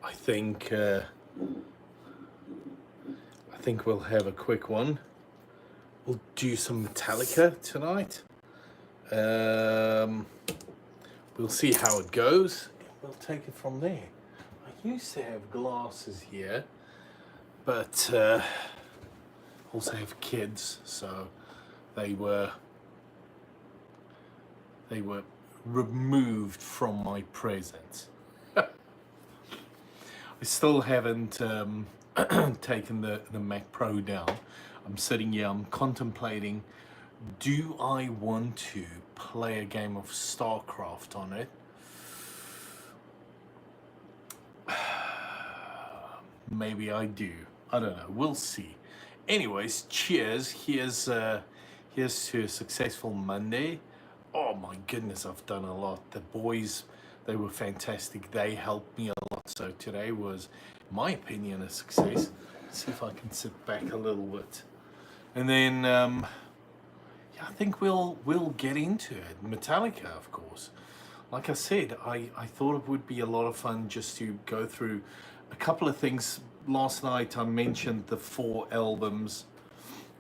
I think uh, I think we'll have a quick one. We'll do some Metallica tonight. Um, we'll see how it goes. We'll take it from there. I used to have glasses here, but also have kids, so they were they were removed from my presence. I still haven't taken the Mac Pro down. I'm sitting here, I'm contemplating, do I want to play a game of StarCraft on it? Maybe I do. I don't know. We'll see. Anyways, cheers. Here's to a successful Monday. Oh my goodness, I've done a lot. The boys, they were fantastic. They helped me a lot. So today was, in my opinion, a success. Let's see if I can sit back a little bit. And then yeah, I think we'll get into it. Metallica, of course. Like I said, I thought it would be a lot of fun just to go through a couple of things. Last night I mentioned the 4 albums,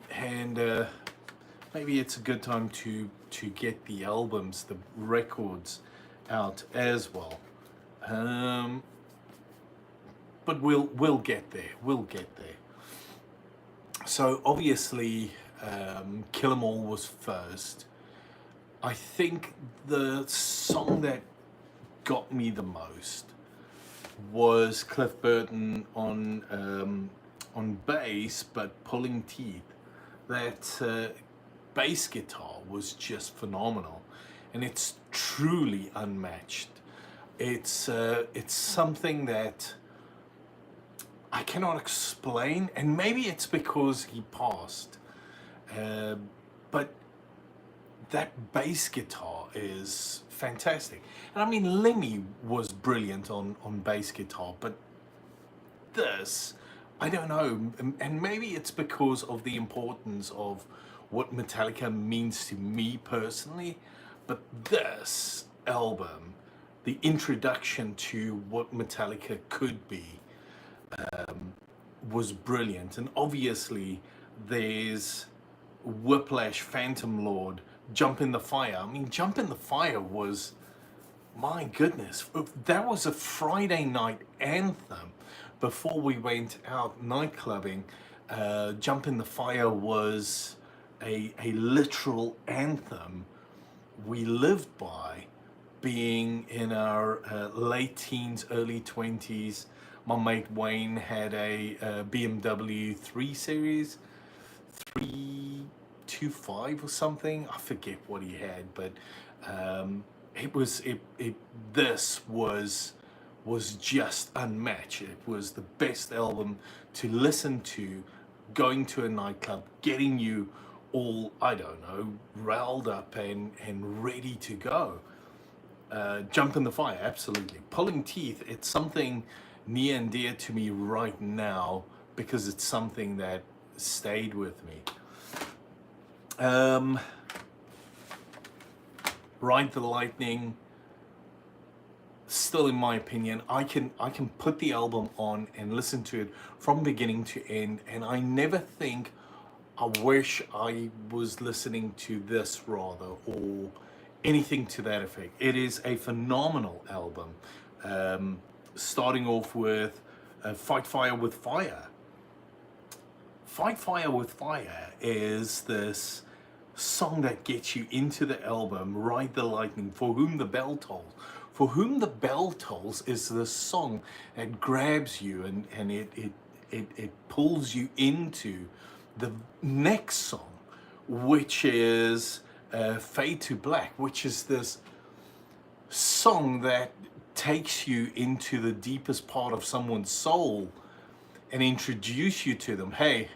and maybe it's a good time to get the albums, the records out as well. But we'll get there. We'll get there. So obviously, Kill 'Em All was first. I think the song that got me the most was Cliff Burton on bass, but Pulling Teeth. That bass guitar was just phenomenal, and it's truly unmatched. It's something that I cannot explain, and maybe it's because he passed, but that bass guitar is fantastic. And I mean, Lemmy was brilliant on bass guitar, but this, I don't know, and maybe it's because of the importance of what Metallica means to me personally, but this album, the introduction to what Metallica could be, was brilliant. And obviously there's Whiplash, Phantom Lord, Jump in the Fire. I mean, Jump in the Fire was, my goodness, that was a Friday night anthem before we went out night clubbing. Jump in the Fire was a literal anthem we lived by, being in our late teens, early 20s. My mate Wayne had a BMW 3 Series, 325 or something. I forget what he had, but this was just unmatched. It was the best album to listen to, going to a nightclub, getting you all, I don't know, riled up and ready to go. Jump in the Fire, absolutely. Pulling Teeth, it's something near and dear to me right now because it's something that stayed with me. Ride the Lightning, still in my opinion, I can put the album on and listen to it from beginning to end, and I never think I wish I was listening to this rather, or anything to that effect. It is a phenomenal album. Starting off with Fight Fire with Fire. Fight Fire with Fire is this song that gets you into the album. Ride the Lightning, For Whom the Bell Tolls. For Whom the Bell Tolls is the song that grabs you and it pulls you into the next song, which is Fade to Black, which is this song that takes you into the deepest part of someone's soul and introduce you to them. Hey,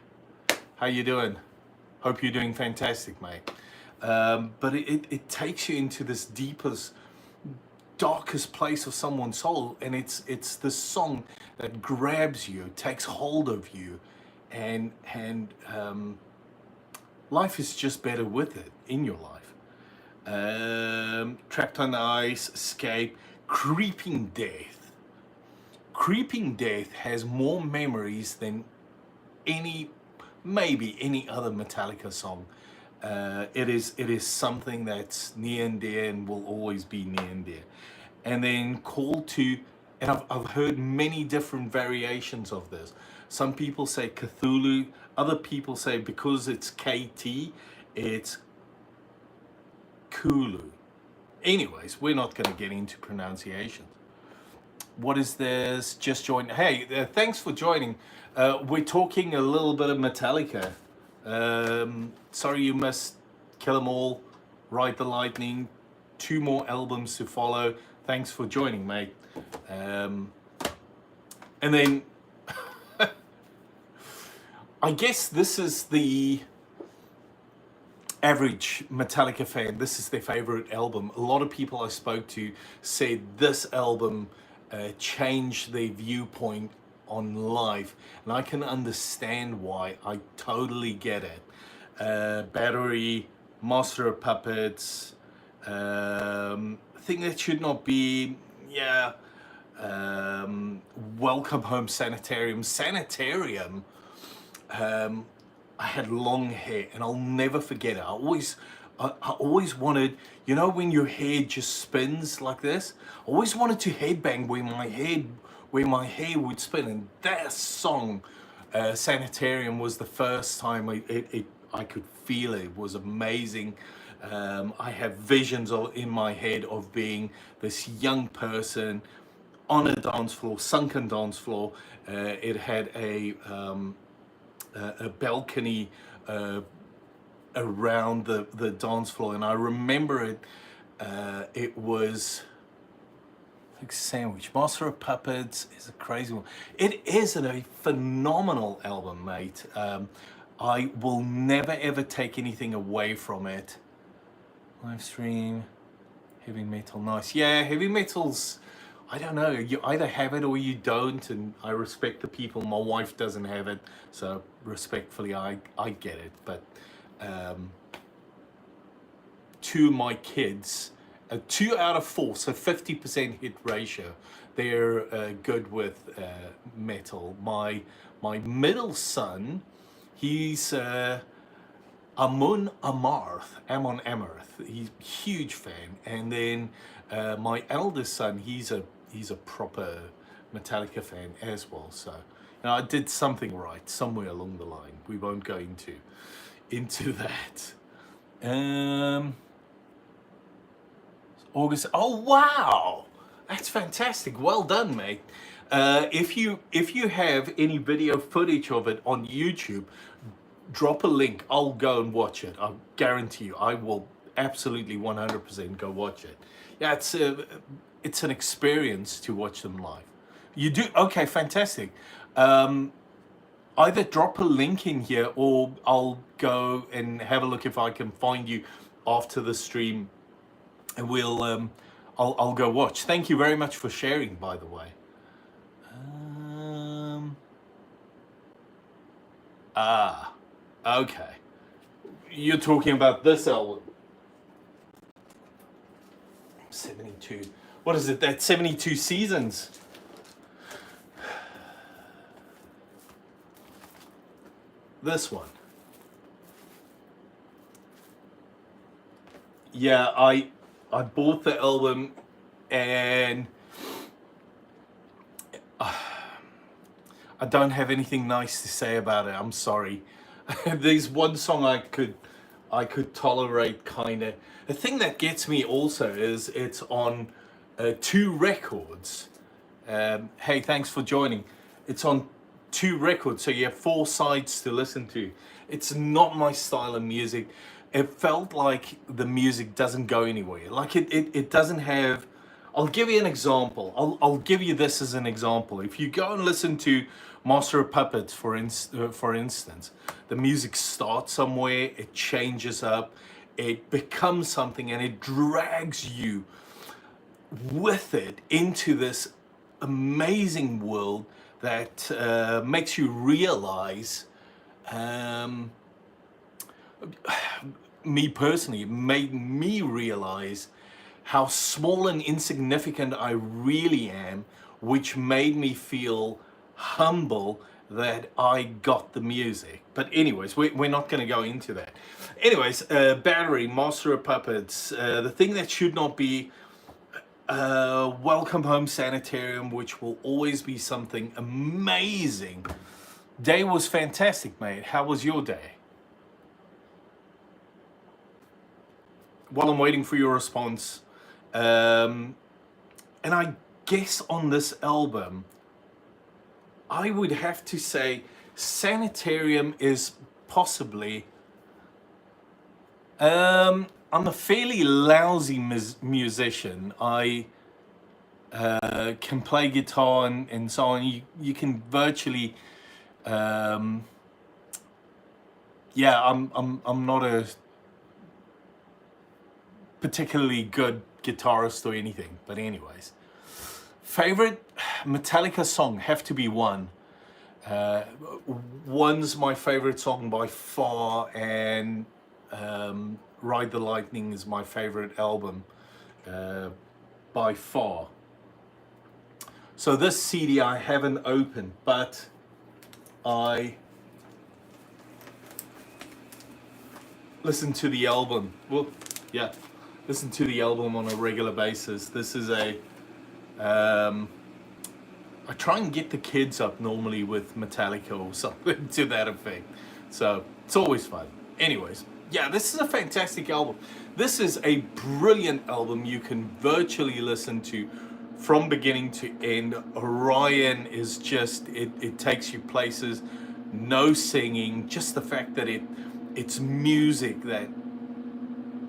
how you doing? Hope you're doing fantastic, mate. But it takes you into this deepest, darkest place of someone's soul, and it's this song that grabs you, takes hold of you, and life is just better with it in your life. Trapped on the Ice, Escape, Creeping Death. Creeping Death has more memories than maybe any other Metallica song. It is something that's near and dear and will always be near and dear. And then Call to, and I've heard many different variations of this. Some people say Cthulhu, other people say because it's KT, it's Kulu. Anyways, we're not going to get into pronunciations. What is this? Just join. Hey, thanks for joining. We're talking a little bit of Metallica. Sorry you missed Kill 'Em All, Ride the Lightning, 2 more albums to follow. Thanks for joining, mate. And then I guess this is the average Metallica fan. This is their favorite album. A lot of people I spoke to said this album changed their viewpoint on life, and I can understand why. I totally get it. Battery, Master of Puppets, thing that should not be, yeah. Welcome Home Sanitarium. I had long hair, and I'll never forget it. I always wanted, you know, when your hair just spins like this. I always wanted to headbang where my hair would spin, and that song, Sanitarium, was the first time I could feel it. It was amazing. I have visions in my head of being this young person on a dance floor, sunken dance floor. It had a balcony around the dance floor, and I remember it. It was like Sandwich. Master of Puppets is a crazy one. It is a phenomenal album, mate. I will never ever take anything away from it. Live stream, heavy metal, nice. Yeah, heavy metal's, I don't know, you either have it or you don't, and I respect the people. My wife doesn't have it, so respectfully I get it. But to my kids, 2 out of 4, so 50% hit ratio, they're good with metal. My middle son, he's Amon Amarth. He's a huge fan. And then my eldest son, he's a proper Metallica fan as well. So, you know, I did something right somewhere along the line. We won't go into that. August. Oh wow, that's fantastic. Well done, mate. If you have any video footage of it on YouTube, drop a link. I'll go and watch it. I guarantee you, I will absolutely 100% go watch it. Yeah, it's an experience to watch them live. You do? Okay, fantastic. Either drop a link in here, or I'll go and have a look if I can find you after the stream, and I'll go watch. Thank you very much for sharing, by the way. Okay. You're talking about this album. 72. What is it? That's 72 Seasons. This one. Yeah, I bought the album, and I don't have anything nice to say about it. I'm sorry. There's one song I could tolerate, kind of. The thing that gets me also is it's on 2 records. Hey, thanks for joining. It's on 2 records, so you have 4 sides to listen to. It's not my style of music. It felt like the music doesn't go anywhere. Like it doesn't have. I'll give you an example. I'll give you this as an example. If you go and listen to Master of Puppets, for instance, the music starts somewhere, it changes up, it becomes something, and it drags you with it into this amazing world that makes you realize. Me personally, it made me realize how small and insignificant I really am which made me feel humble that I got the music. But anyways, we're not going to go into that. Anyways, Battery, Master of Puppets, the thing that should not be, Welcome Home Sanitarium, which will always be something amazing. Day was fantastic, mate. How was your day? While I'm waiting for your response, and I guess on this album, I would have to say Sanitarium is possibly, I'm a fairly lousy musician. I can play guitar and so on. You can virtually, yeah, I'm not a particularly good guitarist or anything. But anyways, favorite Metallica song have to be one. One's my favorite song by far, and Ride the Lightning is my favorite album by far. So this CD I haven't opened, but I listen to the album. Well, yeah, listen to the album on a regular basis. This is a I try and get the kids up normally with Metallica or something to that effect. So it's always fun. Anyways, yeah, this is a fantastic album. This is a brilliant album you can virtually listen to from beginning to end. Orion is just, it takes you places. No singing, just the fact that it's music that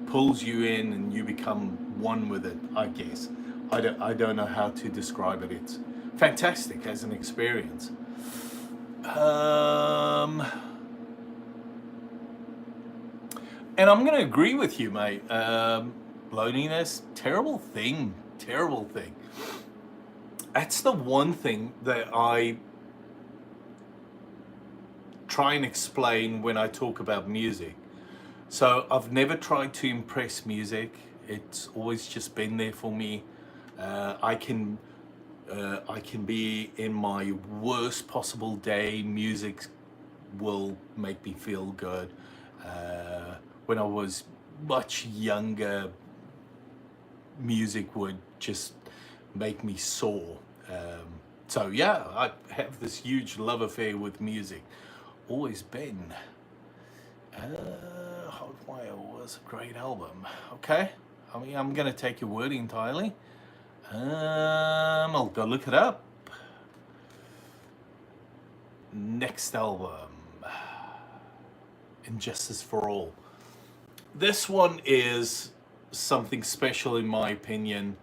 pulls you in and you become one with it, I guess. I don't know how to describe it. It's fantastic as an experience. And I'm going to agree with you, mate. Loneliness, terrible thing. Terrible thing. That's the one thing that I try and explain when I talk about music. So I've never tried to impress music. It's always just been there for me. I can be in my worst possible day. Music will make me feel good. When I was much younger, music would just make me sore. So yeah, I have this huge love affair with music. Always been. Hotwire was a great album. Okay, I mean, I'm gonna take your word entirely. I'll go look it up. Next album, Injustice for All. This one is something special in my opinion,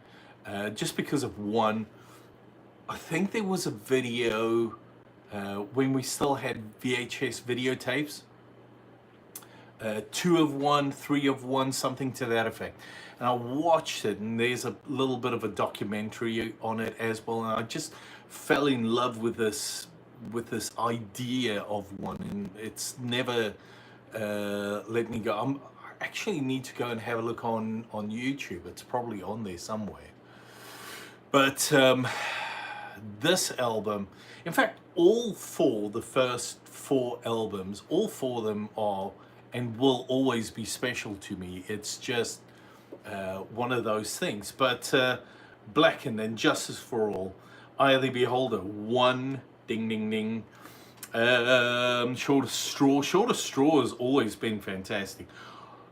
just because of one. I think there was a video when we still had VHS videotapes. 2 of 1, 3 of 1, something to that effect. And I watched it, and there's a little bit of a documentary on it as well. And I just fell in love with this idea of one, and it's never let me go. I actually need to go and have a look on YouTube. It's probably on there somewhere. But this album, in fact, the first 4 albums, all 4 of them are and will always be special to me. It's just one of those things. But Blackened and Justice for All, Eye of the Beholder, 1, ding, ding, ding. Short of Straw has always been fantastic.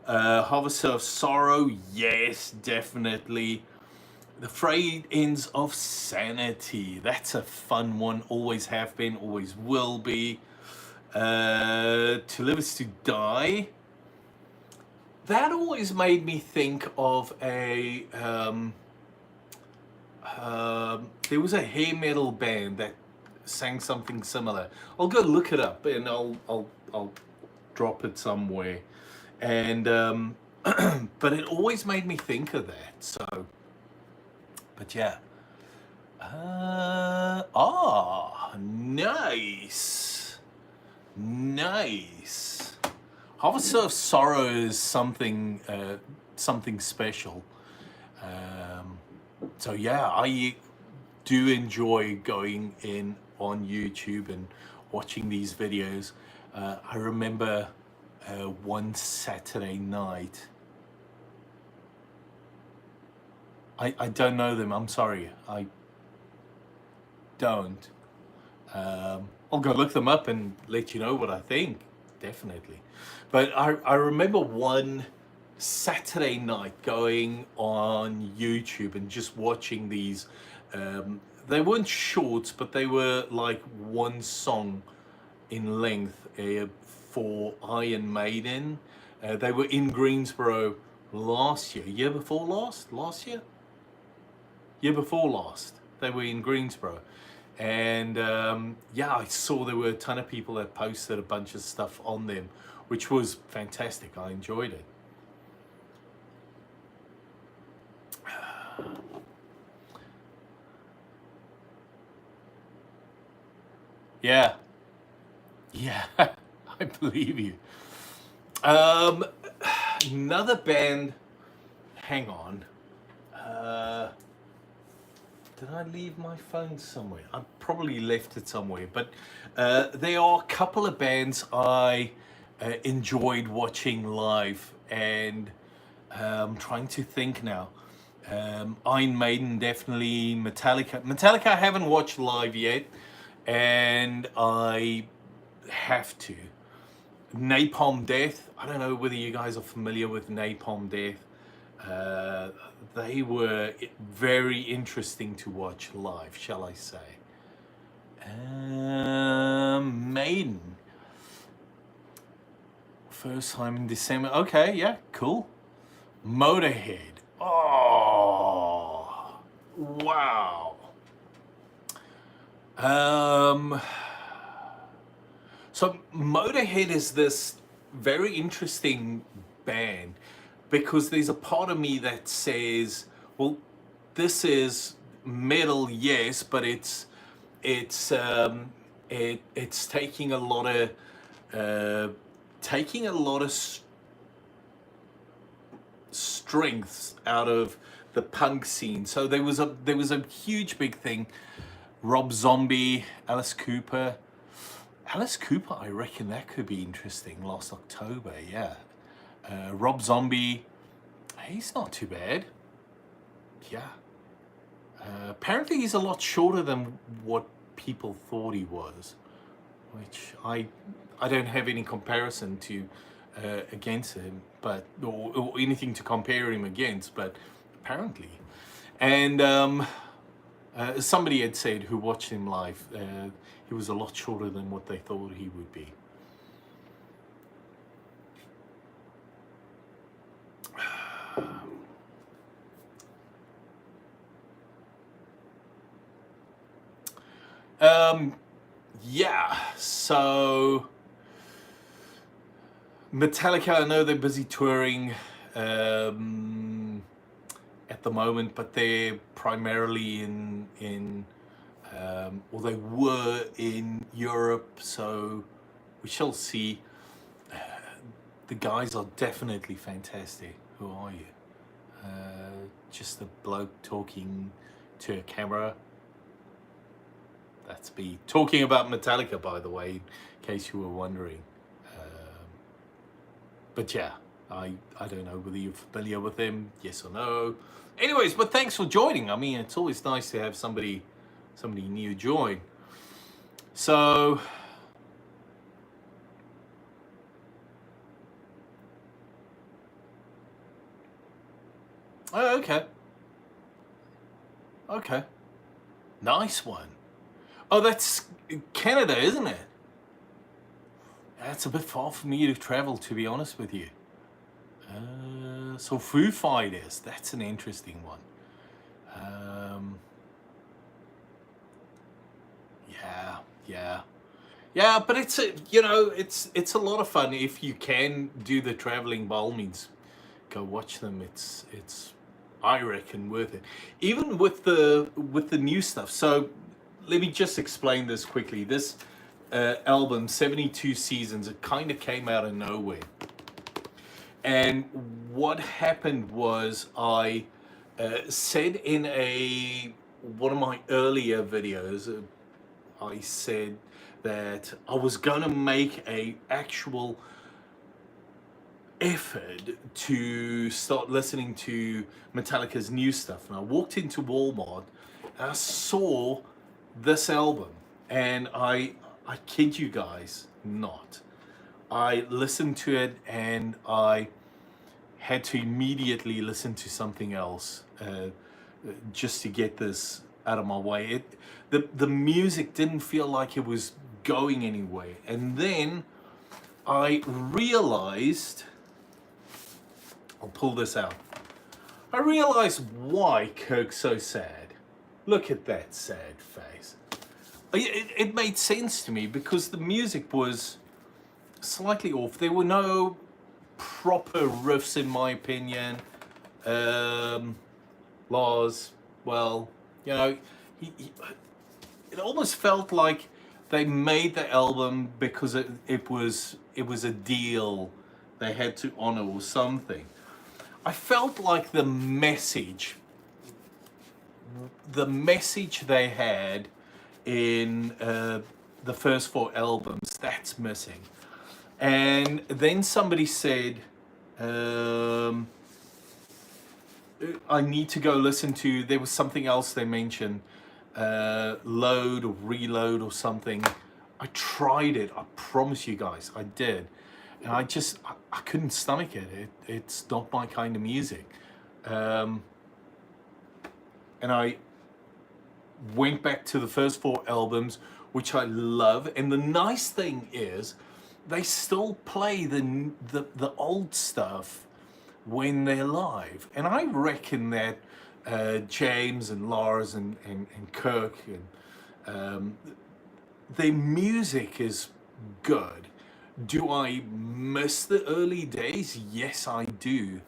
Harvester of Sorrow, yes, definitely. The Frayed Ends of Sanity, that's a fun one. Always have been, always will be. To Live is to Die. That always made me think of a there was a hair metal band that sang something similar. I'll go look it up and I'll drop it somewhere. And but it always made me think of that. So, but yeah. Nice. Nice. Harvester of Sorrow is something something special. So yeah, do enjoy going in on YouTube and watching these videos. I remember one Saturday night. I don't know them. I'm sorry. I don't. I'll go look them up and let you know what I think. Definitely. But I remember one Saturday night going on YouTube and just watching these. They weren't shorts, but they were like one song in length for Iron Maiden. They were in Greensboro last year before last year before last. They were in Greensboro. And yeah, I saw there were a ton of people that posted a bunch of stuff on them, which was fantastic. I enjoyed it. Yeah, yeah, I believe you. Um, Another band. Hang on. Did I leave my phone somewhere? I probably left it somewhere. But there are a couple of bands I enjoyed watching live, and I'm trying to think now. Iron Maiden, definitely. Metallica. Metallica, I haven't watched live yet, and I have to. Napalm Death. I don't know whether you guys are familiar with Napalm Death. They were very interesting to watch live, shall I say. Maiden. First time in December. Okay, yeah, cool. Motorhead. Oh, wow. So Motorhead is this very interesting band because there's a part of me that says, well, this is metal, yes, but it's it's taking a lot of strengths out of the punk scene. So there was a huge big thing. Rob Zombie, Alice Cooper. Alice Cooper, I reckon that could be interesting. Last October, yeah. Rob Zombie, he's not too bad. Yeah. Apparently he's a lot shorter than what people thought he was, which I don't have any comparison to against him, but or anything to compare him against, but apparently. And somebody had said who watched him live, he was a lot shorter than what they thought he would be. Yeah, so Metallica, I know they're busy touring at the moment, but they're primarily well, they were in Europe, so we shall see. The guys are definitely fantastic. Who are you? Just a bloke talking to a camera. That's me talking about Metallica, by the way, in case you were wondering. But yeah, I don't know whether you're familiar with them, yes or no. Anyways, but thanks for joining. I mean, it's always nice to have somebody new join. So oh, okay, nice one. Oh, that's Canada, isn't it? That's a bit far for me to travel, to be honest with you. So Foo Fighters, that's an interesting one. Yeah, but it's it's a lot of fun if you can do the traveling. By all means, go watch them. It's I reckon worth it. Even with the new stuff. So let me just explain this quickly. This album, 72 Seasons, it kind of came out of nowhere. And what happened was I said in a one of my earlier videos, I said that I was gonna make a actual effort to start listening to Metallica's new stuff. And I walked into Walmart and I saw this album, and I kid you guys not, I listened to it and I had to immediately listen to something else just to get this out of my way. The music didn't feel like it was going anywhere, and then I realized, I'll pull this out. I realized why Kirk's so sad. Look at that sad face. It made sense to me because the music was slightly off. There were no proper riffs, in my opinion. Lars, well, you know, it almost felt like they made the album because it was a deal they had to honor or something. I felt like the message they had in the first 4 albums, that's missing. And then somebody said, I need to go listen to, there was something else they mentioned, Load or Reload or something. I tried it, I promise you guys, I did. And I couldn't stomach it. It's not my kind of music. And I went back to the first 4 albums, which I love. And the nice thing is, they still play the old stuff when they're live. And I reckon that James and Lars and Kirk and their music is good. Do I miss the early days? Yes, I do.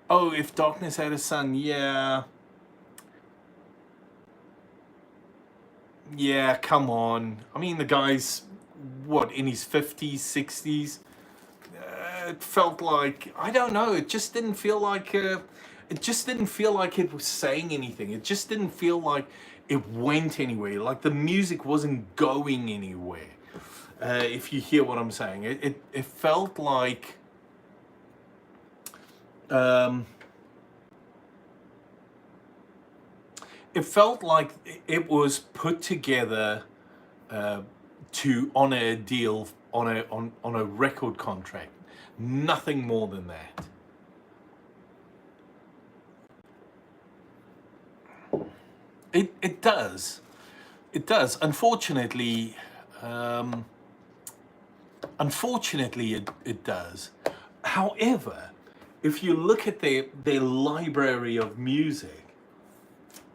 Oh, If Darkness Had a Sun, yeah. Yeah, come on. I mean, the guy's, what, in his 50s, 60s? It felt like, I don't know, it just didn't feel like, it was saying anything. It just didn't feel like it went anywhere. Like the music wasn't going anywhere. If you hear what I'm saying, it felt like, it was put together to honor a deal on a record contract. Nothing more than that. It does. It does. Unfortunately, it does. However, if you look at their library of music,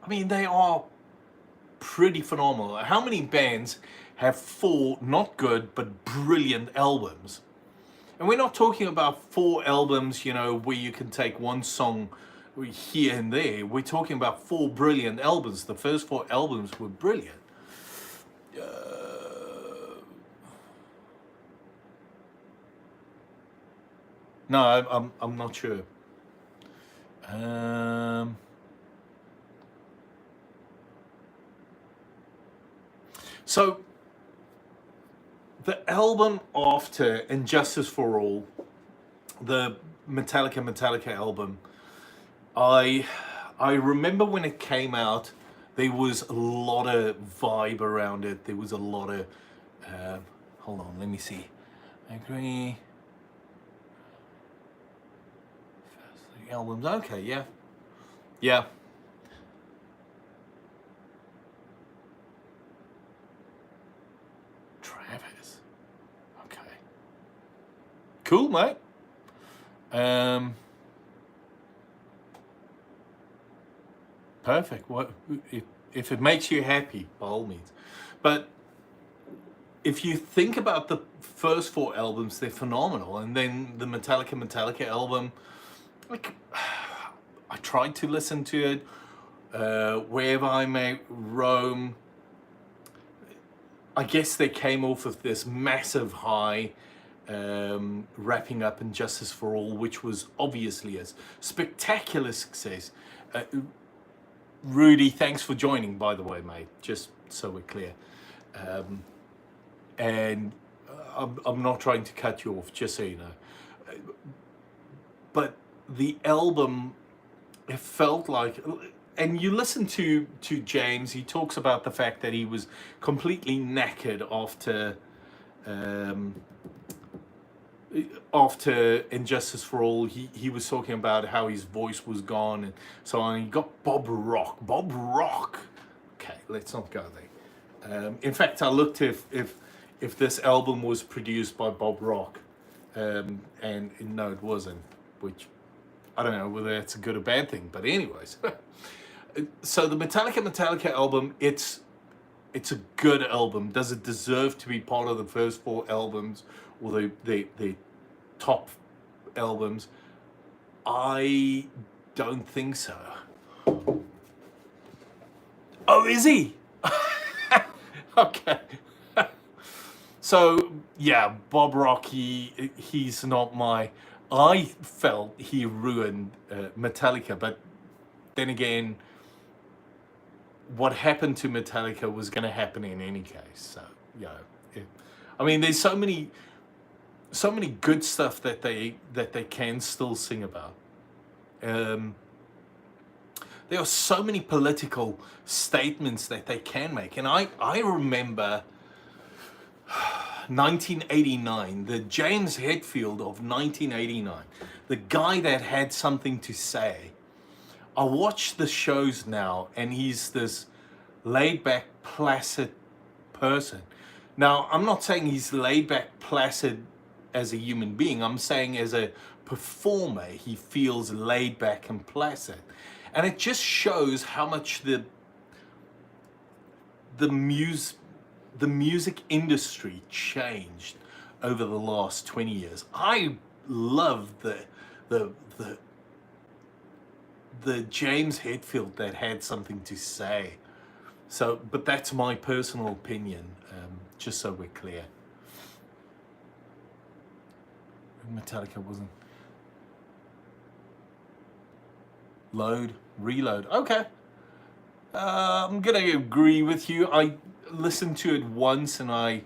I mean, they are pretty phenomenal. How many bands have 4 not good but brilliant albums? And we're not talking about 4 albums, you know, where you can take one song here and there. We're talking about 4 brilliant albums. The first 4 albums were brilliant. No, I'm not sure. So the album after Injustice for All, the Metallica album, I remember when it came out, there was a lot of vibe around it. There was a lot of hold on, let me see. I agree. Albums, okay, yeah. Yeah. Travis. Okay. Cool, mate. Perfect. What if it makes you happy, by all means. But if you think about the first 4 albums, they're phenomenal, and then the Metallica album, like, I tried to listen to it wherever I may roam. I guess they came off of this massive high, wrapping up Injustice for All, which was obviously a spectacular success. Rudy, thanks for joining, by the way, mate, just so we're clear. And I'm not trying to cut you off, just so you know. But the album, it felt like, and you listen to James, he talks about the fact that he was completely knackered after Injustice for All. He was talking about how his voice was gone and so on. He got Bob Rock. Okay, let's not go there. In fact, I looked if this album was produced by Bob Rock, and no, it wasn't, which I don't know whether that's a good or bad thing, but anyways. So the Metallica album, it's a good album. Does it deserve to be part of the first 4 albums or the top albums? I don't think so. Oh, is he? Okay. So yeah, Bob Rock, he's not my. I felt he ruined Metallica, but then again, what happened to Metallica was going to happen in any case. So I mean, there's so many good stuff that they can still sing about. There are so many political statements that they can make, and I remember 1989, the James Hetfield of 1989, the guy that had something to say. I watch the shows now, and he's this laid-back, placid person. Now, I'm not saying he's laid-back, placid as a human being. I'm saying as a performer, he feels laid-back and placid. And it just shows how much the music industry changed over the last 20 years. I love the James Hetfield that had something to say. So, but that's my personal opinion, just so we're clear. Metallica wasn't. Reload. Okay. I'm going to agree with you. I listened to it once and I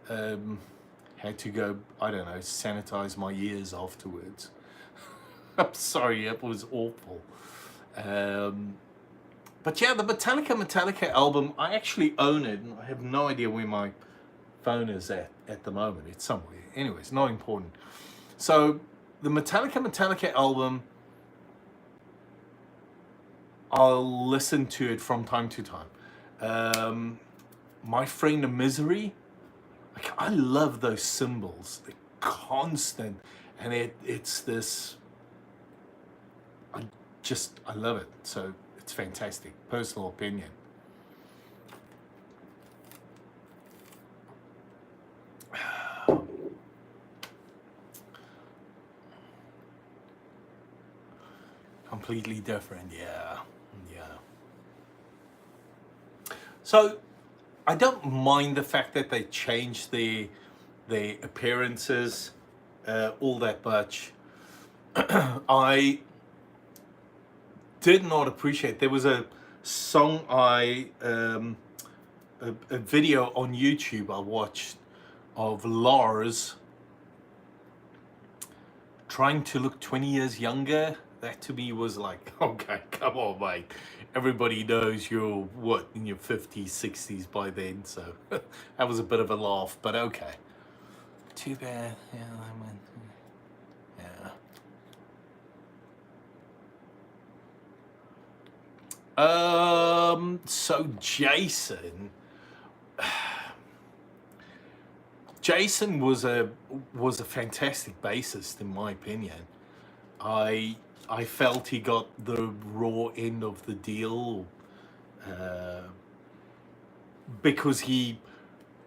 had to go, I don't know, sanitize my ears afterwards. I'm sorry, it was awful. But yeah, the Metallica album, I actually own it, and I have no idea where my phone is at the moment. It's somewhere. Anyways, not important. So the Metallica album, I'll listen to it from time to time. My Friend of Misery, like, I love those cymbals. They're constant, and it's this. I love it. So it's fantastic. Personal opinion. Completely different, yeah. So I don't mind the fact that they changed their appearances all that much. I did not appreciate. There was a song a video on YouTube I watched of Lars trying to look 20 years younger. That to me was like, okay, come on, mate. Everybody knows you're, what, in your 50s, 60s by then, so that was a bit of a laugh, but okay. Too bad. Yeah, I went. Yeah. So Jason was a fantastic bassist in my opinion. I felt he got the raw end of the deal because he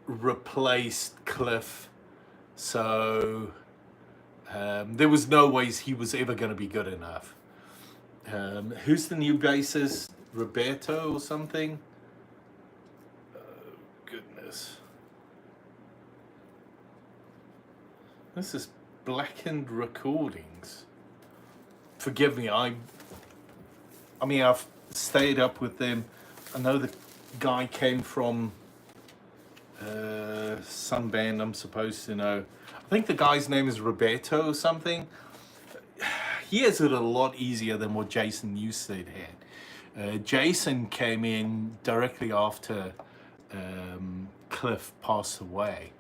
replaced Cliff, so there was no ways he was ever going to be good enough. Who's the new bassist? Roberto or something? Goodness. This is Blackened Recordings. Forgive me, I mean, I've stayed up with them. I know the guy came from some band I'm supposed to know. I think the guy's name is Roberto or something. He has it a lot easier than what Jason Newsted had. Jason came in directly after Cliff passed away,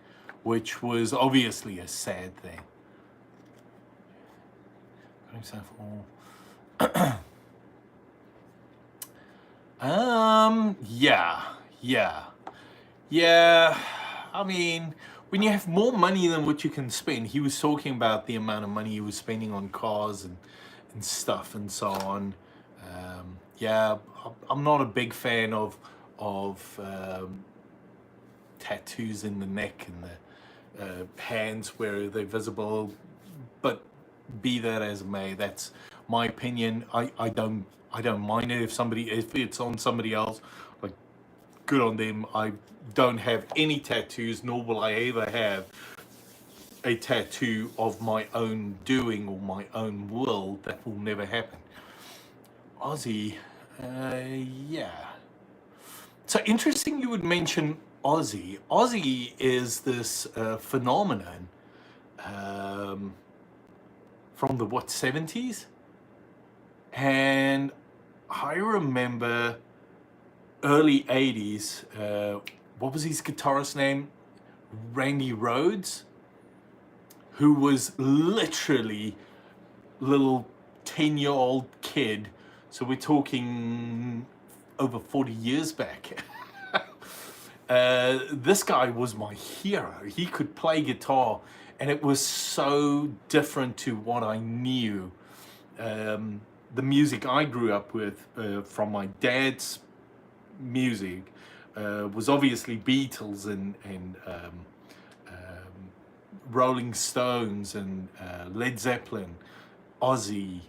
which was obviously a sad thing. Got himself all. Yeah. I mean, when you have more money than what you can spend, he was talking about the amount of money he was spending on cars and stuff and so on. Yeah, I'm not a big fan of tattoos in the neck and the hands where they're visible, but be that as it may, that's my opinion. I don't mind it if it's on somebody else, like, good on them. I don't have any tattoos, nor will I ever have a tattoo of my own doing or my own will. That will never happen. Ozzy, yeah. So interesting you would mention Ozzy. Ozzy is this phenomenon from the 70s? And I remember early 80s, what was his guitarist's name? Randy Rhoads, who was literally little 10-year-old kid. So we're talking over 40 years back. This guy was my hero. He could play guitar, and it was so different to what I knew. The music I grew up with from my dad's music was obviously Beatles and Rolling Stones and Led Zeppelin, Ozzy,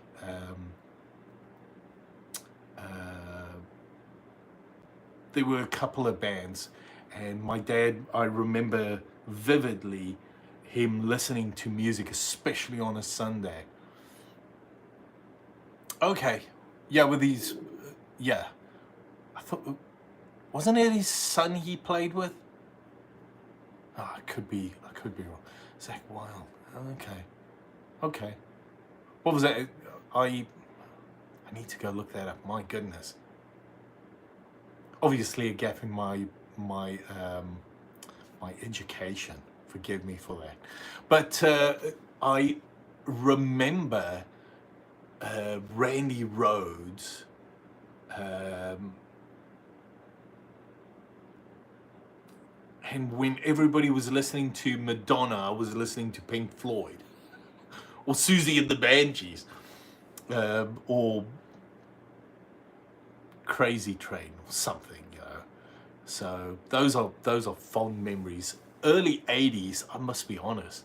there were a couple of bands, and my dad, I remember vividly him listening to music, especially on a Sunday. Okay, yeah, with these, yeah, I thought, wasn't it his son he played with? Oh, I could be wrong. Zach Wilde. Okay. What was that? I need to go look that up. My goodness. Obviously, a gap in my education. Forgive me for that. But I remember Randy Rhoads. And when everybody was listening to Madonna, I was listening to Pink Floyd, or Susie and the Banshees, or Crazy Train, or something, you know. So those are fond memories. Early 80s, I must be honest,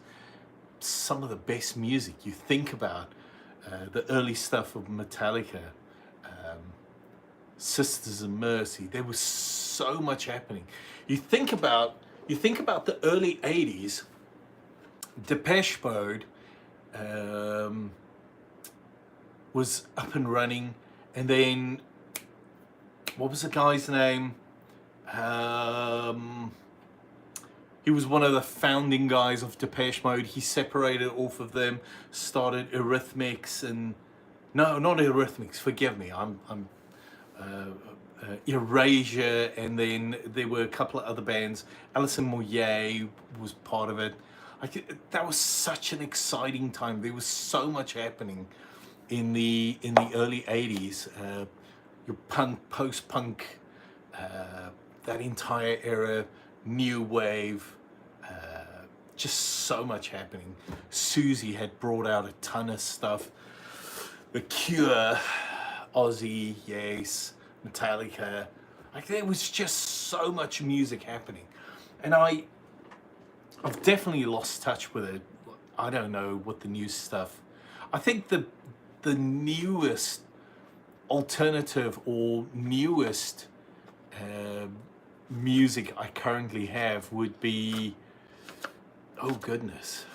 some of the best music. You think about the early stuff of Metallica, Sisters of Mercy. There was so much happening. You think about the early 80s, Depeche Mode was up and running, and then what was the guy's name? He was one of the founding guys of Depeche Mode. He separated off of them, started Eurythmics, and no, not Eurythmics. Forgive me. I'm Erasure, and then there were a couple of other bands. Alison Moyet was part of it. That was such an exciting time. There was so much happening in the early 80s. Your punk, post-punk, that entire era, new wave, just so much happening. Susie had brought out a ton of stuff. The Cure, Ozzy, yes, Metallica. Like, there was just so much music happening, and I've definitely lost touch with it. I don't know what the new stuff. I think the newest alternative or newest music I currently have would be, oh goodness,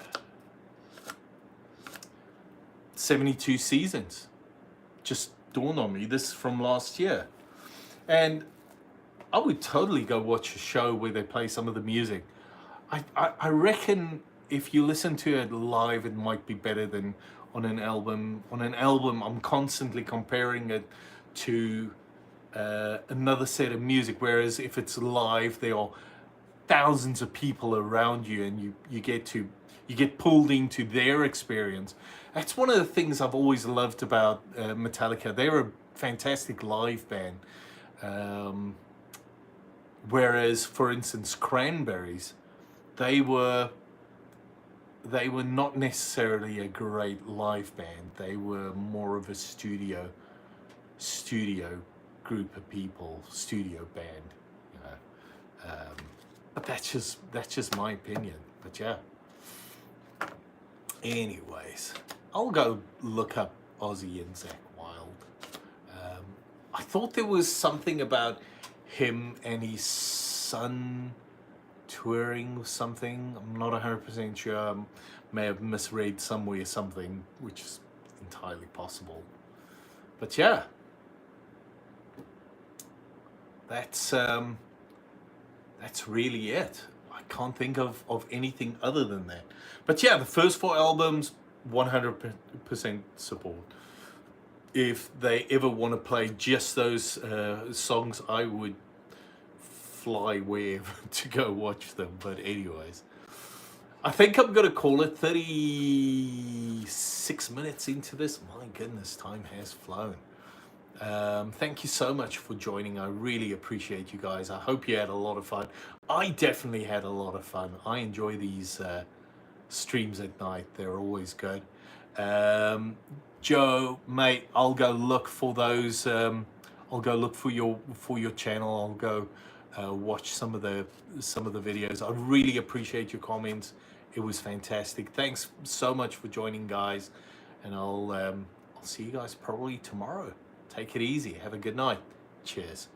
72 Seasons. Just dawned on me. This is from last year. And I would totally go watch a show where they play some of the music. I reckon if you listen to it live, it might be better than on an album. On an album, I'm constantly comparing it to another set of music. Whereas if it's live, there are thousands of people around you, and you get pulled into their experience. That's one of the things I've always loved about Metallica. They're a fantastic live band. Um, Whereas, for instance, Cranberries, they were not necessarily a great live band. They were more of a studio group of people, studio band, you know. But that's just my opinion. But yeah. Anyways, I'll go look up Ozzy and Zach Wild. I thought there was something about him and his son touring or something. I'm not 100% sure. I may have misread somewhere something, which is entirely possible. But yeah, that's really it. I can't think of anything other than that. But yeah, the first 4 albums, 100% support. If they ever want to play just those songs, I would fly wherever to go watch them. But anyways, I think I'm going to call it 36 minutes into this. My goodness, time has flown. Thank you so much for joining. I really appreciate you guys. I hope you had a lot of fun. I definitely had a lot of fun. I enjoy these streams at night. They're always good. Joe, mate, I'll go look for those. I'll go look for your channel. I'll go watch some of the videos. I really appreciate your comments. It was fantastic. Thanks so much for joining, guys, and I'll see you guys probably tomorrow. Take it easy. Have a good night. Cheers.